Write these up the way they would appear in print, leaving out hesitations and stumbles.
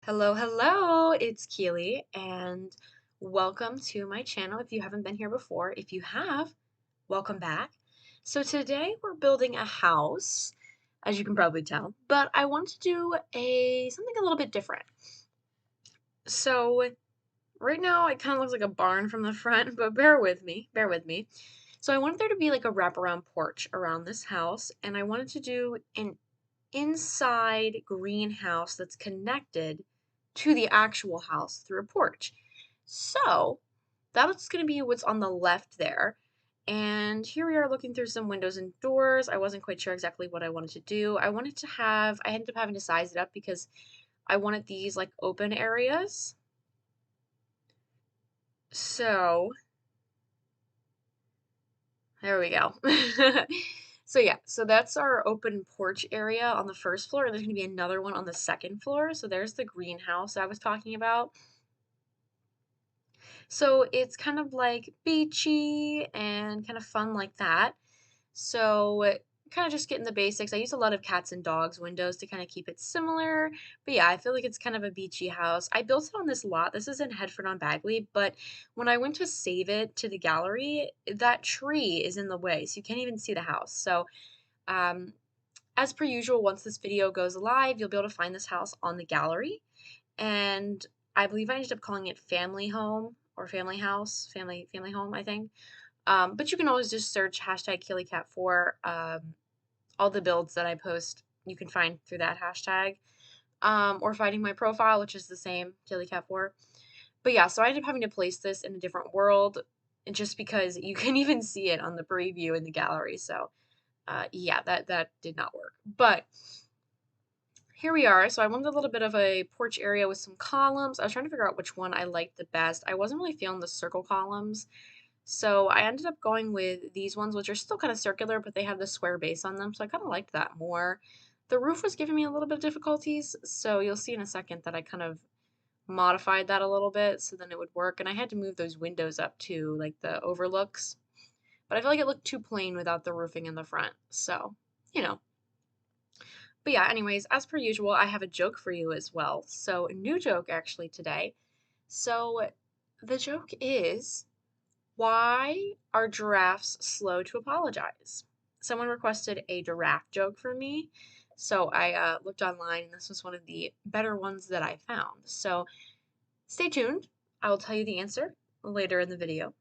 Hello, hello, it's Keely, and welcome to my channel if you haven't been here before. If you have, welcome back. So today we're building a house, as you can probably tell, but I want to do something a little bit different. So right now it kind of looks like a barn from the front, but bear with me, bear with me. So I wanted there to be like a wraparound porch around this house, and I wanted to do an inside greenhouse that's connected to the actual house through a porch. So that's going to be what's on the left there. And here we are looking through some windows and doors. I wasn't quite sure exactly what I wanted to do. I ended up having to size it up because I wanted these like open areas. So there we go. So yeah, so that's our open porch area on the first floor, and there's gonna be another one on the second floor. So there's the greenhouse I was talking about. So it's kind of like beachy and kind of fun like that. So kind of just getting the basics. I use a lot of cats and dogs windows to kind of keep it similar. But yeah, I feel like it's kind of a beachy house. I built it on this lot. This is in Headford on Bagley, but when I went to save it to the gallery, that tree is in the way, so you can't even see the house. So um, as per usual, once this video goes live, you'll be able to find this house on the gallery. And I believe I ended up calling it family home or family house, family home, I think. But you can always just search hashtag KillyCat4. All the builds that I post, you can find through that hashtag. Or finding my profile, which is the same, KillyCat4. But yeah, so I ended up having to place this in a different world just because you can even see it on the preview in the gallery. So yeah, that did not work. But here we are. So I wanted a little bit of a porch area with some columns. I was trying to figure out which one I liked the best. I wasn't really feeling the circle columns. So I ended up going with these ones, which are still kind of circular, but they have the square base on them. So I kind of liked that more. The roof was giving me a little bit of difficulties. So you'll see in a second that I kind of modified that a little bit so then it would work. And I had to move those windows up too, like the overlooks. But I feel like it looked too plain without the roofing in the front. So, you know. But yeah, anyways, as per usual, I have a joke for you as well. So, a new joke actually today. So, the joke is, why are giraffes slow to apologize? Someone requested a giraffe joke for me. So, I looked online and this was one of the better ones that I found. So, stay tuned. I will tell you the answer later in the video.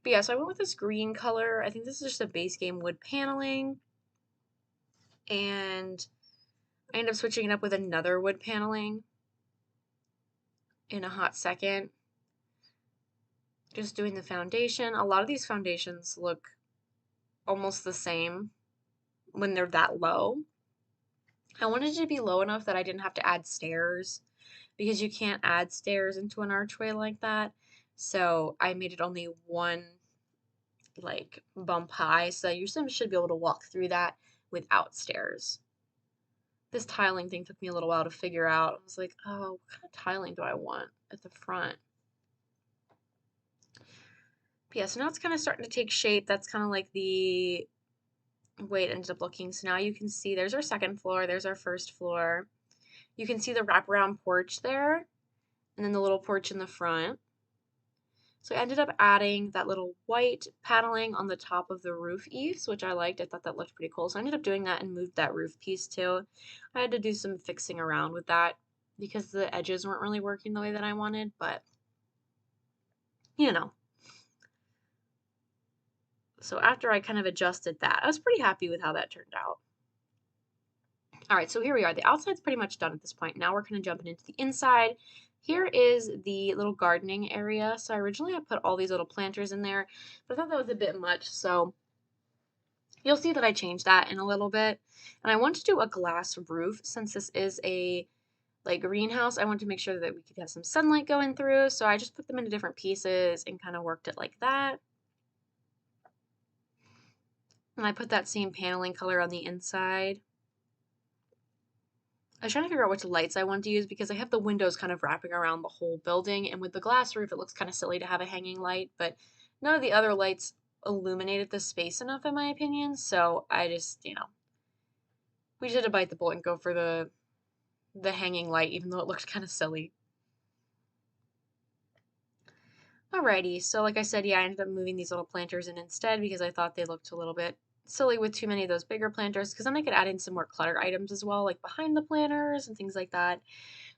But yeah, so I went with this green color. I think this is just a base game wood paneling. And I ended up switching it up with another wood paneling in a hot second. Just doing the foundation. A lot of these foundations look almost the same when they're that low. I wanted it to be low enough that I didn't have to add stairs because you can't add stairs into an archway like that. So I made it only one like bump high, so you should be able to walk through that without stairs. This tiling thing took me a little while to figure out. I was like, oh, what kind of tiling do I want at the front? But yeah, so now it's kind of starting to take shape. That's kind of like the way it ended up looking. So now you can see there's our second floor, there's our first floor. You can see the wraparound porch there, and then the little porch in the front. So I ended up adding that little white paneling on the top of the roof eaves, which I liked. I thought that looked pretty cool. So I ended up doing that and moved that roof piece too. I had to do some fixing around with that because the edges weren't really working the way that I wanted, but you know. So after I kind of adjusted that, I was pretty happy with how that turned out. All right, so here we are. The outside's pretty much done at this point. Now we're kind of jumping into the inside. Here is the little gardening area. So originally I put all these little planters in there, but I thought that was a bit much. So you'll see that I changed that in a little bit. And I want to do a glass roof since this is a like greenhouse. I want to make sure that we could have some sunlight going through. So I just put them into different pieces and kind of worked it like that. And I put that same paneling color on the inside. I was trying to figure out which lights I wanted to use because I have the windows kind of wrapping around the whole building, and with the glass roof, it looks kind of silly to have a hanging light, but none of the other lights illuminated the space enough, in my opinion, so I just, we just had to bite the bullet and go for the the hanging light, even though it looked kind of silly. Alrighty, so like I said, yeah, I ended up moving these little planters in instead because I thought they looked a little bit silly with too many of those bigger planters, because then I could add in some more clutter items as well, like behind the planters and things like that.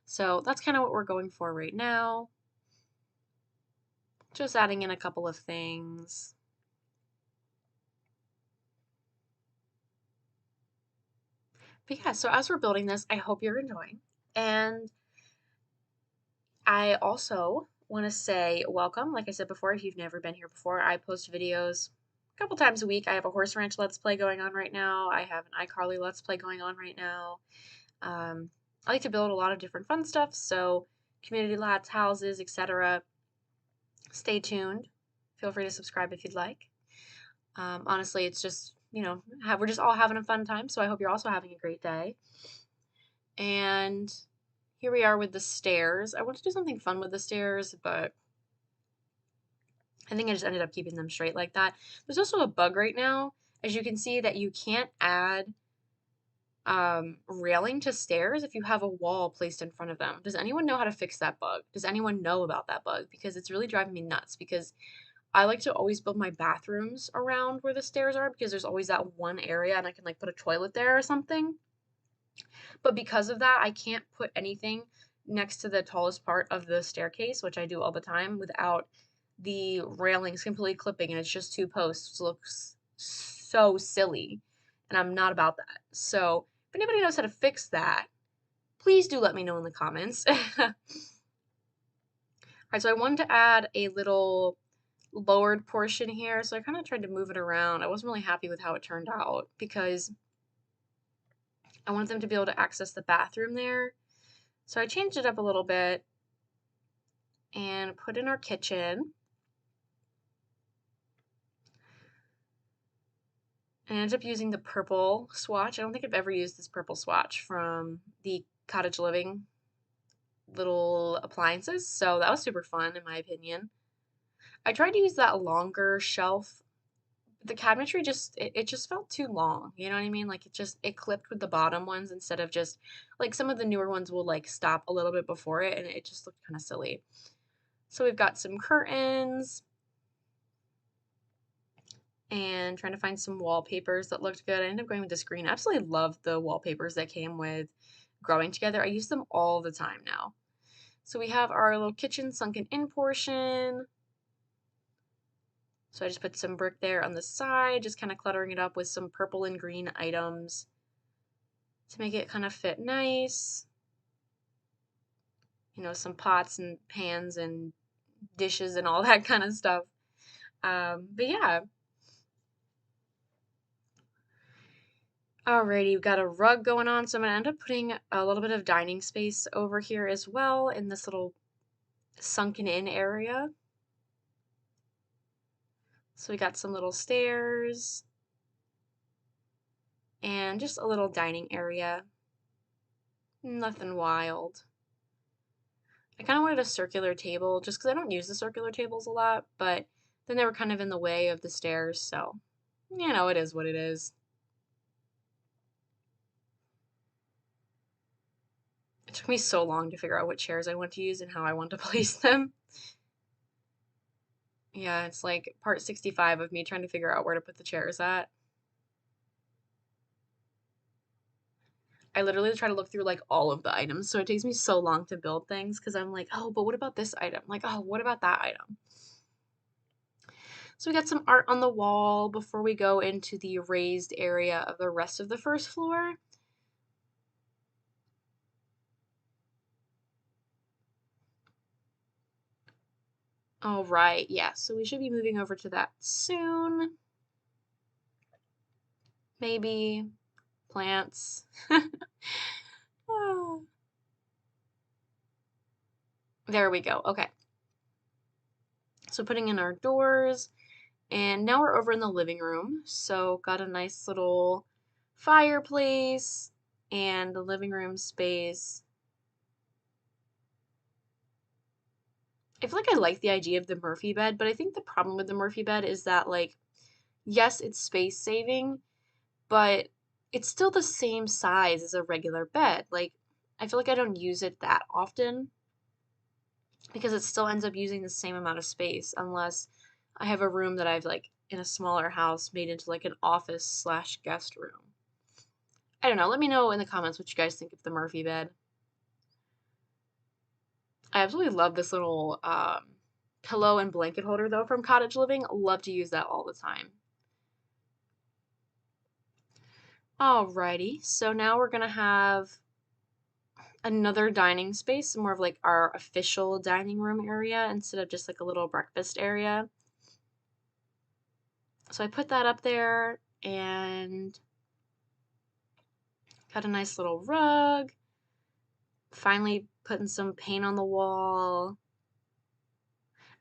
So that's kind of what we're going for right now. Just adding in a couple of things. But yeah, so as we're building this, I hope you're enjoying. And I also want to say welcome. Like I said before, if you've never been here before, I post videos a couple times a week. I have a horse ranch let's play going on right now. I have an iCarly let's play going on right now. I like to build a lot of different fun stuff, so community lots, houses, etc. Stay tuned. Feel free to subscribe if you'd like. Honestly, it's just, we're just all having a fun time, so I hope you're also having a great day. And here we are with the stairs. I want to do something fun with the stairs, but I think I just ended up keeping them straight like that. There's also a bug right now, as you can see, that you can't add railing to stairs if you have a wall placed in front of them. Does anyone know how to fix that bug? Does anyone know about that bug? Because it's really driving me nuts, because I like to always build my bathrooms around where the stairs are, because there's always that one area and I can like put a toilet there or something. But because of that, I can't put anything next to the tallest part of the staircase, which I do all the time, without the railings completely clipping, and it's just two posts. It looks so silly, and I'm not about that. So if anybody knows how to fix that, please do let me know in the comments. Alright, so I wanted to add a little lowered portion here, so I kind of tried to move it around. I wasn't really happy with how it turned out, because I wanted them to be able to access the bathroom there. So I changed it up a little bit and put in our kitchen. I ended up using the purple swatch. I don't think I've ever used this purple swatch from the Cottage Living little appliances, so that was super fun in my opinion. I tried to use that longer shelf. The cabinetry it just felt too long, you know what I mean? Like it clipped with the bottom ones, instead of just like some of the newer ones will like stop a little bit before it, and it just looked kind of silly. So we've got some curtains, and trying to find some wallpapers that looked good. I ended up going with this green. I absolutely love the wallpapers that came with Growing Together. I use them all the time now. So we have our little kitchen sunken in portion. So I just put some brick there on the side, just kind of cluttering it up with some purple and green items to make it kind of fit nice. Some pots and pans and dishes and all that kind of stuff. But yeah. Alrighty, we've got a rug going on, so I'm gonna end up putting a little bit of dining space over here as well in this little sunken in area. So we got some little stairs and just a little dining area. Nothing wild. I kind of wanted a circular table just because I don't use the circular tables a lot, but then they were kind of in the way of the stairs, so it is what it is. It took me so long to figure out what chairs I want to use and how I want to place them. Yeah, it's like part 65 of me trying to figure out where to put the chairs at. I literally try to look through like all of the items, so it takes me so long to build things because I'm like, oh, but what about this item? Like, oh, what about that item? So we got some art on the wall before we go into the raised area of the rest of the first floor. All right, yeah, so we should be moving over to that soon. Maybe plants. Oh. There we go. Okay. So putting in our doors, and now we're over in the living room. So got a nice little fireplace and the living room space. I feel like I like the idea of the Murphy bed, but I think the problem with the Murphy bed is that, like, yes, it's space saving, but it's still the same size as a regular bed. Like, I feel like I don't use it that often because it still ends up using the same amount of space unless I have a room that I've like in a smaller house made into like an office slash guest room. I don't know. Let me know in the comments what you guys think of the Murphy bed. I absolutely love this little pillow and blanket holder though from Cottage Living. Love to use that all the time. Alrighty, so now we're gonna have another dining space, more of like our official dining room area instead of just like a little breakfast area. So I put that up there and got a nice little rug. Finally putting some paint on the wall.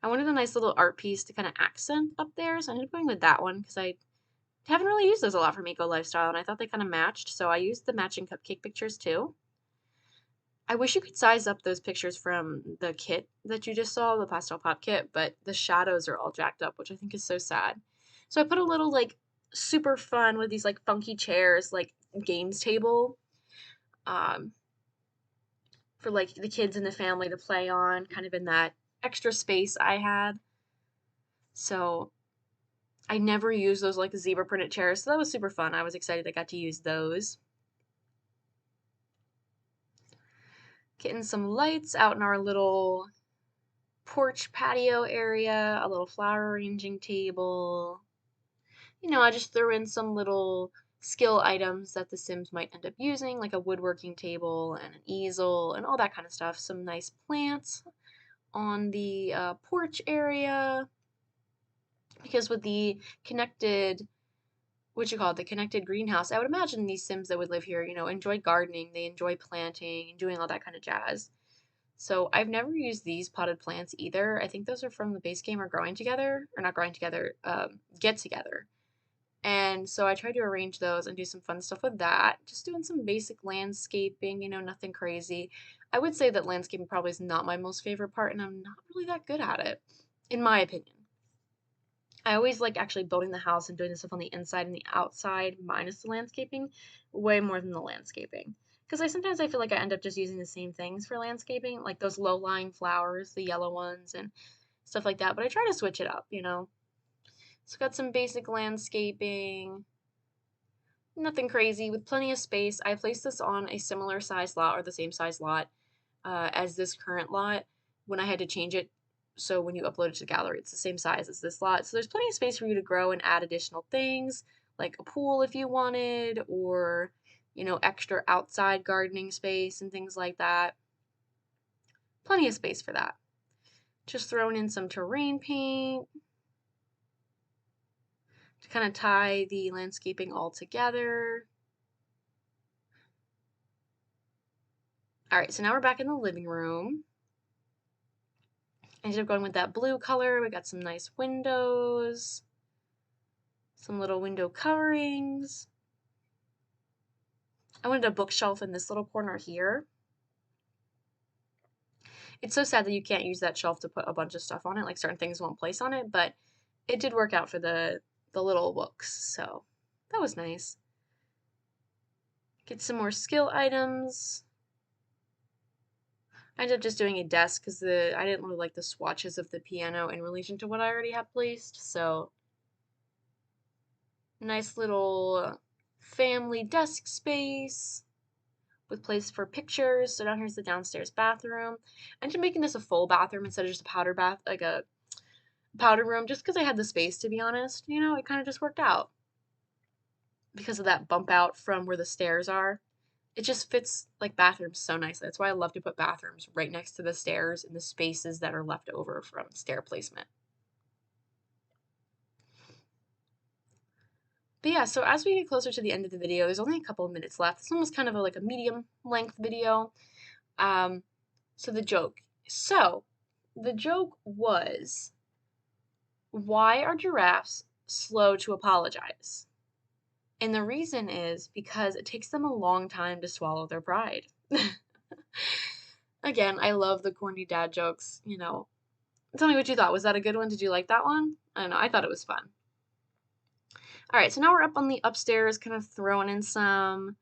I wanted a nice little art piece to kind of accent up there, so I ended up going with that one because I haven't really used those a lot from Eco Lifestyle, and I thought they kind of matched, so I used the matching cupcake pictures too. I wish you could size up those pictures from the kit that you just saw, the pastel pop kit, but the shadows are all jacked up, which I think is so sad. So I put a little like super fun with these like funky chairs, like games table, um, for like the kids and the family to play on, kind of in that extra space I had. So I never used those like zebra printed chairs, so that was super fun. I was excited I got to use those. Getting some lights out in our little porch patio area, a little flower arranging table. You know, I just threw in some little skill items that the Sims might end up using, like a woodworking table and an easel and all that kind of stuff. Some nice plants on the porch area. Because with the connected, the connected greenhouse, I would imagine these Sims that would live here, you know, enjoy gardening, they enjoy planting and doing all that kind of jazz. So I've never used these potted plants either. I think those are from the base game or growing together, or not growing together, get together. And so I tried to arrange those and do some fun stuff with that. Just doing some basic landscaping, you know, nothing crazy. I would say that landscaping probably is not my most favorite part, and I'm not really that good at it, in my opinion. I always like actually building the house and doing the stuff on the inside and the outside, minus the landscaping, way more than the landscaping. Because I feel like I end up just using the same things for landscaping, like those low-lying flowers, the yellow ones, and stuff like that. But I try to switch it up, you know. So got some basic landscaping, nothing crazy, with plenty of space. I placed this on a similar size lot or the same size lot as this current lot when I had to change it. So when you upload it to the gallery, it's the same size as this lot. So there's plenty of space for you to grow and add additional things, like a pool if you wanted, or, you know, extra outside gardening space and things like that. Plenty of space for that. Just throwing in some terrain paint to kind of tie the landscaping all together. All right, so now we're back in the living room. I ended up going with that blue color. We got some nice windows, some little window coverings. I wanted a bookshelf in this little corner here. It's so sad that you can't use that shelf to put a bunch of stuff on it, like certain things won't place on it, but it did work out for the little books, so that was nice. Get some more skill items. I ended up just doing a desk because I didn't really like the swatches of the piano in relation to what I already had placed, so nice little family desk space with place for pictures. So down here's the downstairs bathroom. I ended up making this a full bathroom instead of just a powder bath, like a powder room, just because I had the space, to be honest. You know, it kind of just worked out because of that bump out from where the stairs are. It just fits like bathrooms so nicely. That's why I love to put bathrooms right next to the stairs in the spaces that are left over from stair placement. But yeah, so as we get closer to the end of the video, there's only a couple of minutes left. This one was kind of like a medium length video. So the joke. So the joke was, why are giraffes slow to apologize? And the reason is because it takes them a long time to swallow their pride. Again, I love the corny dad jokes, you know. Tell me what you thought. Was that a good one? Did you like that one? I don't know. I thought it was fun. All right, so now we're up on the upstairs, kind of throwing in some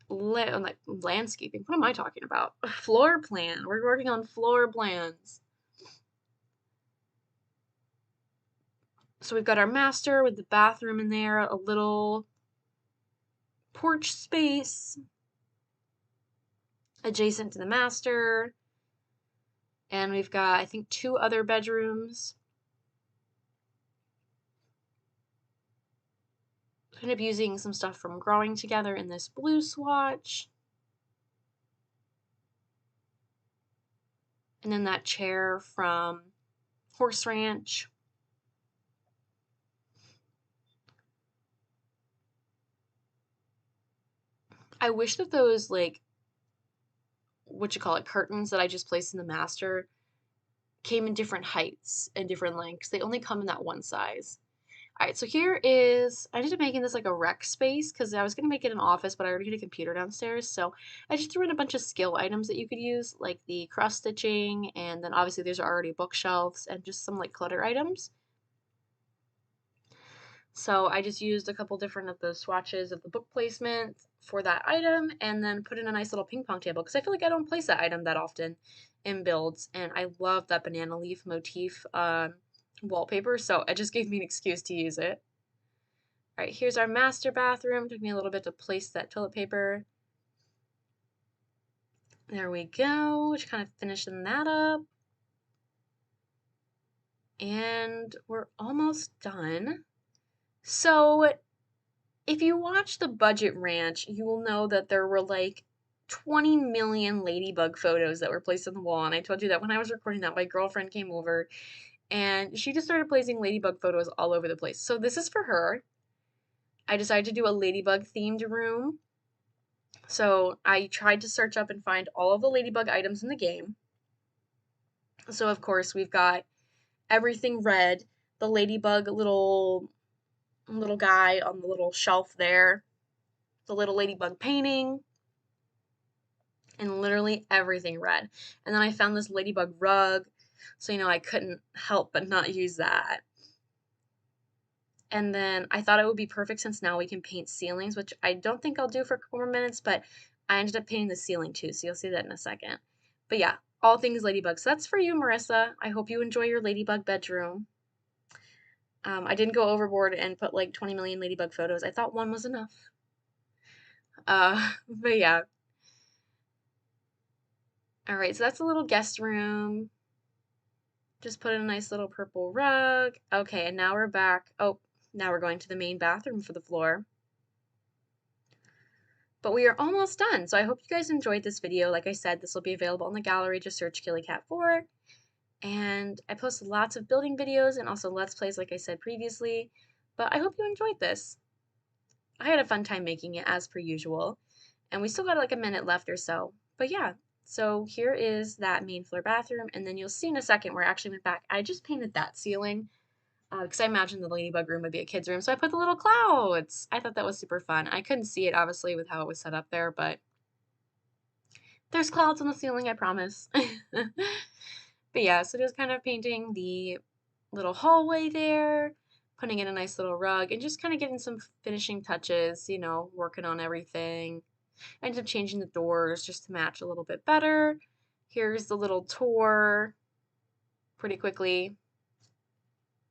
like landscaping. What am I talking about? Floor plan. We're working on floor plans. So we've got our master with the bathroom in there, a little porch space adjacent to the master. And we've got, I think, 2 other bedrooms. Kind of using some stuff from Growing Together in this blue swatch. And then that chair from Horse Ranch. I wish that those, like, what you call it, curtains that I just placed in the master came in different heights and different lengths. They only come in that one size. All right, so here is, I ended up making this like a rec space because I was going to make it an office, but I already had a computer downstairs. So I just threw in a bunch of skill items that you could use, like the cross stitching, and then obviously there's already bookshelves and just some like clutter items. So I just used a couple different of those swatches of the book placement for that item and then put in a nice little ping pong table because I feel like I don't place that item that often in builds. And I love that banana leaf motif wallpaper, so it just gave me an excuse to use it. All right, here's our master bathroom. Took me a little bit to place that toilet paper. There we go, just kind of finishing that up. And we're almost done. So if you watch the budget ranch, you will know that there were like 20 million ladybug photos that were placed on the wall. And I told you that when I was recording that, my girlfriend came over and she just started placing ladybug photos all over the place. So this is for her. I decided to do a ladybug themed room. So I tried to search up and find all of the ladybug items in the game. So of course we've got everything red, the ladybug little guy on the little shelf there, the little ladybug painting, and literally everything red. And then I found this ladybug rug, so I couldn't help but not use that. And then I thought it would be perfect since now we can paint ceilings, which I don't think I'll do for a couple more minutes, but I ended up painting the ceiling too, so you'll see that in a second. But yeah, all things ladybug. So that's for you, Marissa. I hope you enjoy your ladybug bedroom. I didn't go overboard and put like 20 million ladybug photos. I thought one was enough. But yeah. All right, so that's a little guest room. Just put in a nice little purple rug. Okay, and now we're back. Oh, now we're going to the main bathroom for the floor. But we are almost done. So I hope you guys enjoyed this video. Like I said, this will be available in the gallery. Just search KillyCat4. And I post lots of building videos and also Let's Plays like I said previously. But I hope you enjoyed this. I had a fun time making it as per usual. And we still got like a minute left or so. But yeah, so here is that main floor bathroom. And then you'll see in a second where I actually went back. I just painted that ceiling because I imagined the ladybug room would be a kid's room. So I put the little clouds. I thought that was super fun. I couldn't see it obviously with how it was set up there, but there's clouds on the ceiling, I promise. But yeah, so just kind of painting the little hallway there, putting in a nice little rug, and just kind of getting some finishing touches, working on everything. I ended up changing the doors just to match a little bit better. Here's the little tour pretty quickly.